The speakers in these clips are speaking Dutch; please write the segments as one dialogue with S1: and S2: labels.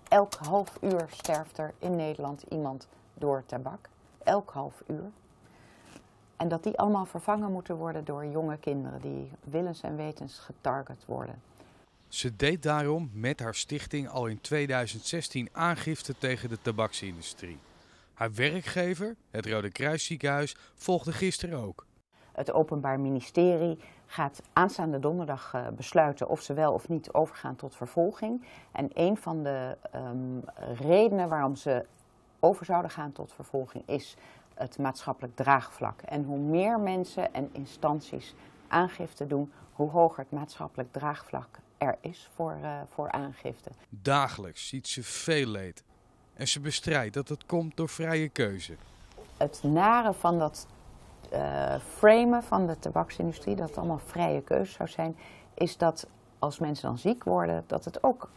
S1: elk half uur sterft er in Nederland iemand door tabak. Elk half uur. En dat die allemaal vervangen moeten worden door jonge kinderen die willens en wetens getarget worden.
S2: Ze deed daarom met haar stichting al in 2016 aangifte tegen de tabaksindustrie. Haar werkgever, het Rode Kruisziekenhuis, volgde gisteren ook.
S1: Het Openbaar Ministerie gaat aanstaande donderdag besluiten of ze wel of niet overgaan tot vervolging. En een van de redenen waarom ze over zouden gaan tot vervolging is het maatschappelijk draagvlak. En hoe meer mensen en instanties aangifte doen, hoe hoger het maatschappelijk draagvlak er is voor aangifte.
S2: Dagelijks ziet ze veel leed. En ze bestrijdt dat het komt door vrije keuze.
S1: Het nare van dat framen van de tabaksindustrie, dat het allemaal vrije keuze zou zijn, is dat als mensen dan ziek worden, dat het ook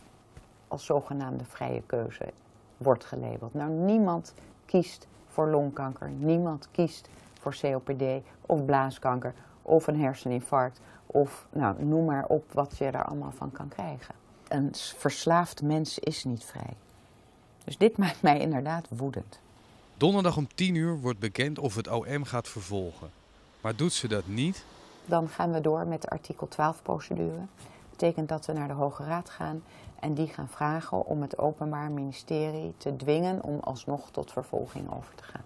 S1: als zogenaamde vrije keuze wordt gelabeld. Nou, niemand kiest voor longkanker, niemand kiest voor COPD of blaaskanker of een herseninfarct of nou, noem maar op wat je daar allemaal van kan krijgen. Een verslaafd mens is niet vrij. Dus dit maakt mij inderdaad woedend.
S2: Donderdag om 10 uur wordt bekend of het OM gaat vervolgen. Maar doet ze dat niet?
S1: Dan gaan we door met de artikel 12-procedure. Dat betekent dat we naar de Hoge Raad gaan en die gaan vragen om het Openbaar Ministerie te dwingen om alsnog tot vervolging over te gaan.